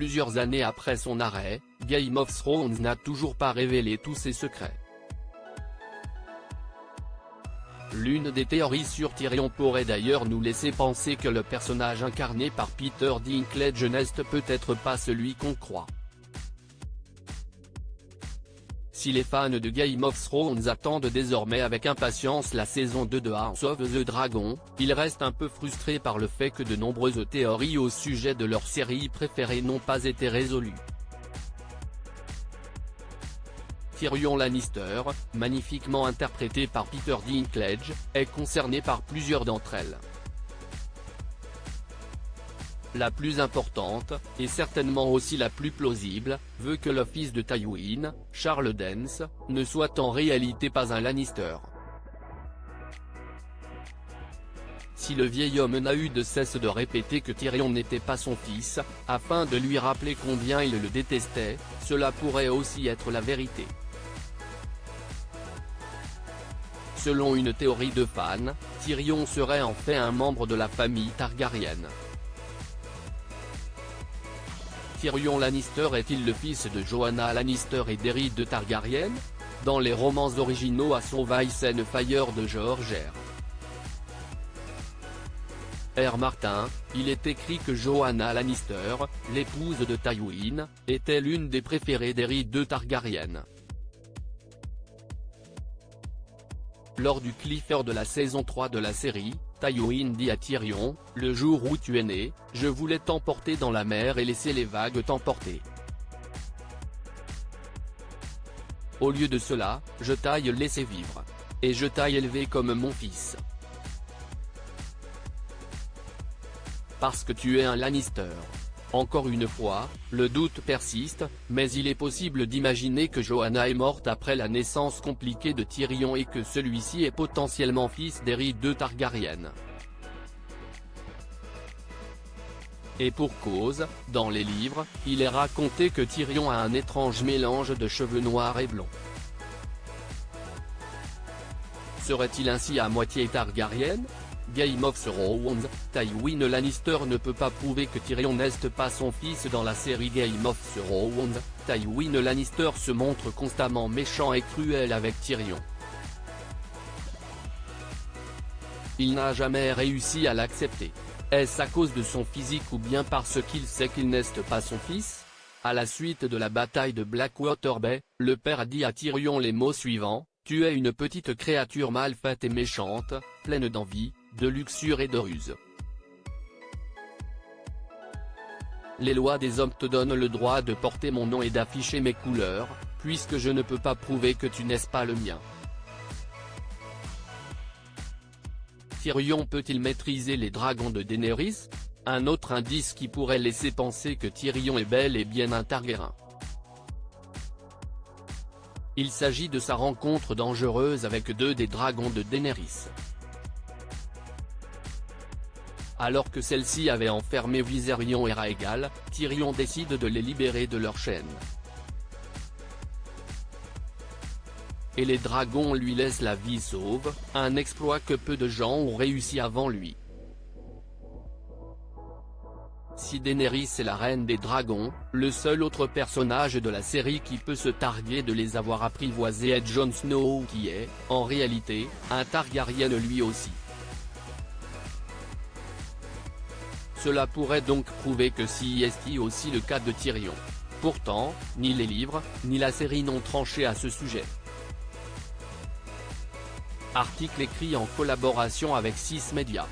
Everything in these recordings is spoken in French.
Plusieurs années après son arrêt, Game of Thrones n'a toujours pas révélé tous ses secrets. L'une des théories sur Tyrion pourrait d'ailleurs nous laisser penser que le personnage incarné par Peter Dinklage n'est peut-être pas celui qu'on croit. Si les fans de Game of Thrones attendent désormais avec impatience la saison 2 de House of the Dragon, ils restent un peu frustrés par le fait que de nombreuses théories au sujet de leur série préférée n'ont pas été résolues. Tyrion Lannister, magnifiquement interprété par Peter Dinklage, est concerné par plusieurs d'entre elles. La plus importante, et certainement aussi la plus plausible, veut que le fils de Tywin, Charles Dance, ne soit en réalité pas un Lannister. Si le vieil homme n'a eu de cesse de répéter que Tyrion n'était pas son fils, afin de lui rappeler combien il le détestait, cela pourrait aussi être la vérité. Selon une théorie de fans, Tyrion serait en fait un membre de la famille Targaryen. Tyrion Lannister est-il le fils de Joanna Lannister et d'Aerys de Targaryen? Dans les romans originaux à son Ice and Fire de George R. Martin, il est écrit que Joanna Lannister, l'épouse de Tywin, était l'une des préférées d'Aerys de Targaryen. Lors du cliffhanger de la saison 3 de la série, Tywin dit à Tyrion, « Le jour où tu es né, je voulais t'emporter dans la mer et laisser les vagues t'emporter. Au lieu de cela, je t'aille laisser vivre. Et je t'aille élevé comme mon fils. Parce que tu es un Lannister. » Encore une fois, le doute persiste, mais il est possible d'imaginer que Joanna est morte après la naissance compliquée de Tyrion et que celui-ci est potentiellement fils d'Aerys de Targaryen. Et pour cause, dans les livres, il est raconté que Tyrion a un étrange mélange de cheveux noirs et blonds. Serait-il ainsi à moitié Targaryen? Game of Thrones, Tywin Lannister ne peut pas prouver que Tyrion n'est pas son fils. Dans la série Game of Thrones, Tywin Lannister se montre constamment méchant et cruel avec Tyrion. Il n'a jamais réussi à l'accepter. Est-ce à cause de son physique ou bien parce qu'il sait qu'il n'est pas son fils? À la suite de la bataille de Blackwater Bay, le père dit à Tyrion les mots suivants, « Tu es une petite créature mal faite et méchante, pleine d'envie, de luxure et de ruse. Les lois des hommes te donnent le droit de porter mon nom et d'afficher mes couleurs, puisque je ne peux pas prouver que tu n'es pas le mien. » Tyrion peut-il maîtriser les dragons de Daenerys? Un autre indice qui pourrait laisser penser que Tyrion est bel et bien un Targaryen. Il s'agit de sa rencontre dangereuse avec deux des dragons de Daenerys. Alors que celle-ci avait enfermé Viserion et Rhaegal, Tyrion décide de les libérer de leurs chaînes. Et les dragons lui laissent la vie sauve, un exploit que peu de gens ont réussi avant lui. Si Daenerys est la reine des dragons, le seul autre personnage de la série qui peut se targuer de les avoir apprivoisés est Jon Snow qui est, en réalité, un Targaryen lui aussi. Cela pourrait donc prouver que c'est aussi le cas de Tyrion. Pourtant, ni les livres, ni la série n'ont tranché à ce sujet. Article écrit en collaboration avec 6 Médias.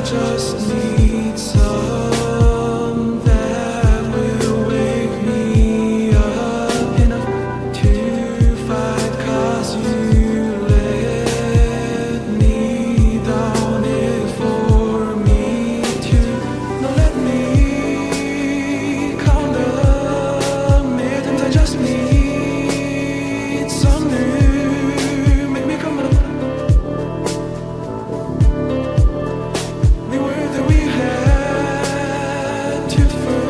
Just need some that will wake me up enough to fight, 'cause you let me down it for me to not let me count the minutes. I just need some new, make me come up. We were that we had to first.